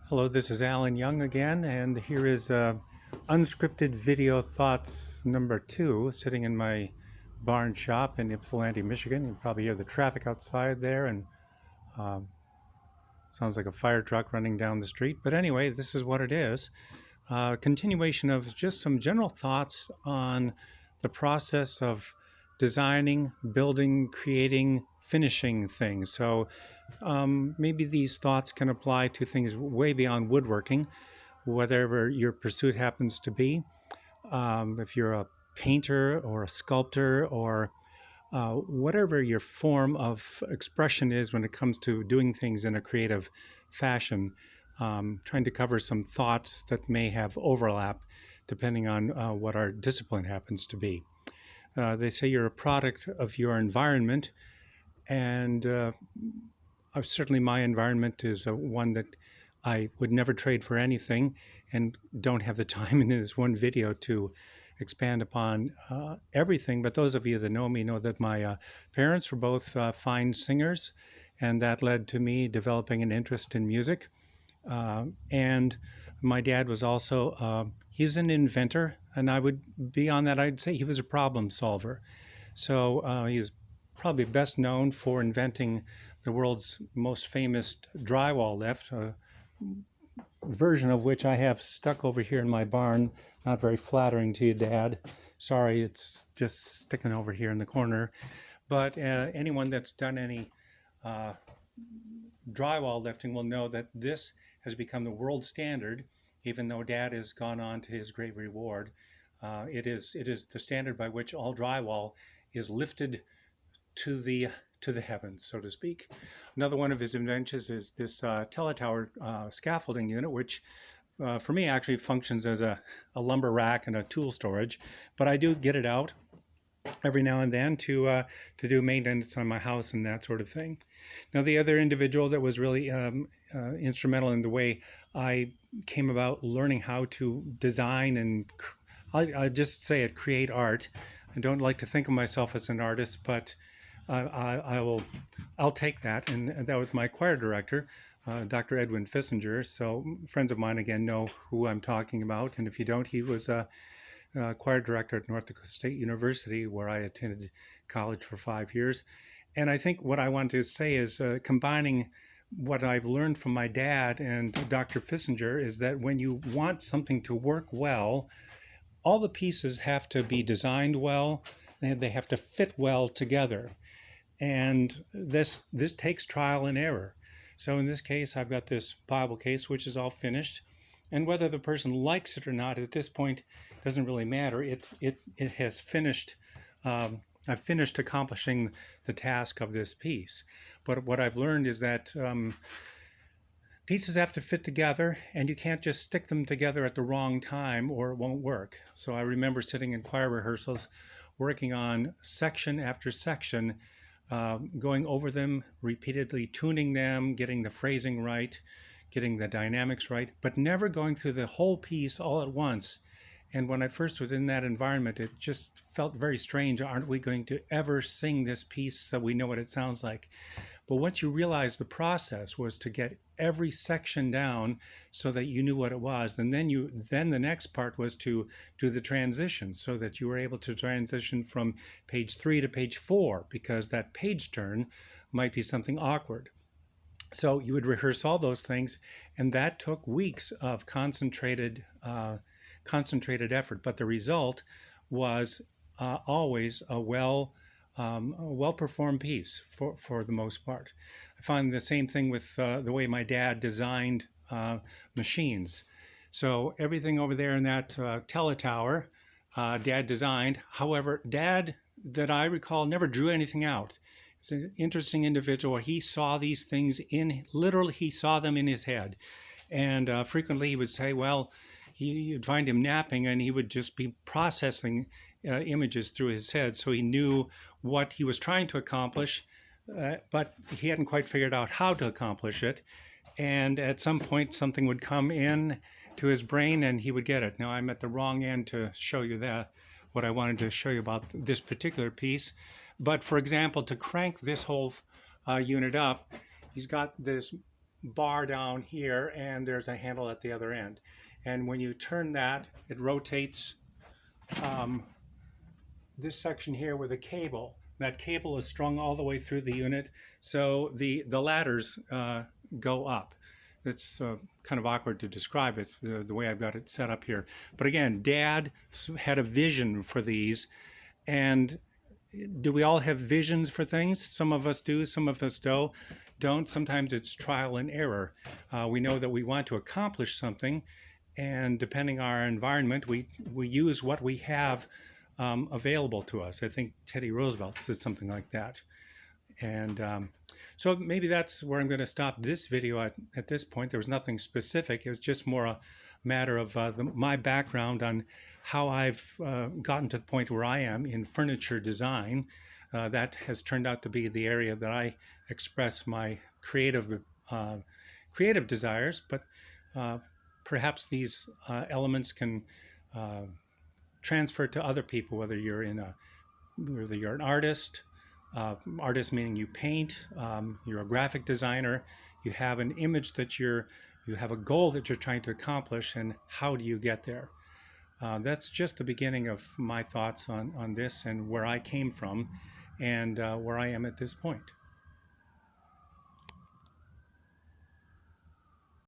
Hello, this is Alan Young again, and here is Unscripted Video Thoughts number 2, sitting in my barn shop in Ypsilanti, Michigan. You probably hear the traffic outside there, and sounds like a fire truck running down the street. But anyway, this is what it is. Continuation of just some general thoughts on the process of designing, building, creating, finishing things. So maybe these thoughts can apply to things way beyond woodworking, whatever your pursuit happens to be. If you're a painter or a sculptor or whatever your form of expression is when it comes to doing things in a creative fashion, trying to cover some thoughts that may have overlap depending on what our discipline happens to be. They say you're a product of your environment, and certainly my environment is one that I would never trade for anything, and don't have the time in this one video to expand upon everything. But those of you that know me know that my parents were both fine singers, and that led to me developing an interest in music. And my dad was also, he's an inventor, and I would, beyond that, I'd say he was a problem solver. So he's probably best known for inventing the world's most famous drywall lift, a version of which I have stuck over here in my barn. Not very flattering to you, Dad. Sorry, it's just sticking over here in the corner. But anyone that's done any drywall lifting will know that this has become the world standard, even though Dad has gone on to his great reward. It is the standard by which all drywall is lifted to the heavens, so to speak. Another one of his inventions is this teletower scaffolding unit, which for me actually functions as a lumber rack and a tool storage, but I do get it out every now and then to do maintenance on my house and that sort of thing. Now, the other individual that was really instrumental in the way I came about learning how to design and I just say it, create art. I don't like to think of myself as an artist, but I'll take that, and that was my choir director, Dr. Edwin Fissinger. So friends of mine again know who I'm talking about, and if you don't, he was a choir director at North Dakota State University, where I attended college for 5 years. And I think what I want to say is combining what I've learned from my dad and Dr. Fissinger is that when you want something to work well, all the pieces have to be designed well, and they have to fit well together. And this takes trial and error. So in this case, I've got this Bible case, which is all finished. And whether the person likes it or not at this point doesn't really matter. It has finished. I've finished accomplishing the task of this piece. But what I've learned is that pieces have to fit together, and you can't just stick them together at the wrong time or it won't work. So I remember sitting in choir rehearsals, working on section after section, going over them, repeatedly tuning them, getting the phrasing right, getting the dynamics right, but never going through the whole piece all at once. And when I first was in that environment, it just felt very strange. Aren't we going to ever sing this piece so we know what it sounds like? But once you realize the process was to get every section down so that you knew what it was, and then the next part was to do the transition so that you were able to transition from page 3 to page 4, because that page turn might be something awkward. So you would rehearse all those things, and that took weeks of concentrated effort. But the result was always a well-performed piece for the most part. I find the same thing with the way my dad designed machines. So everything over there in that teletower, Dad designed. However, Dad, that I recall, never drew anything out. He's an interesting individual. He saw these things literally he saw them in his head. And frequently he would say, well, you'd find him napping, and he would just be processing images through his head. So he knew what he was trying to accomplish, but he hadn't quite figured out how to accomplish it. And at some point, something would come in to his brain, and he would get it. Now, I'm at the wrong end to show you that, what I wanted to show you about this particular piece. But for example, to crank this whole unit up, he's got this bar down here, and there's a handle at the other end. And when you turn that, it rotates this section here with a cable. That cable is strung all the way through the unit, so the ladders go up. It's kind of awkward to describe it the way I've got it set up here. But again, Dad had a vision for these, and do we all have visions for things? Some of us do, some of us don't. Sometimes it's trial and error. We know that we want to accomplish something, and depending on our environment, we use what we have available to us. I think Teddy Roosevelt said something like that. And so maybe that's where I'm going to stop this video at this point. There was nothing specific. It was just more a matter of my background on how I've gotten to the point where I am in furniture design. That has turned out to be the area that I express my creative desires, but perhaps these elements can transfer to other people, whether you're an artist, artist meaning you paint, you're a graphic designer, you have an image that you have a goal that you're trying to accomplish, and how do you get there? That's just the beginning of my thoughts on this and where I came from and where I am at this point.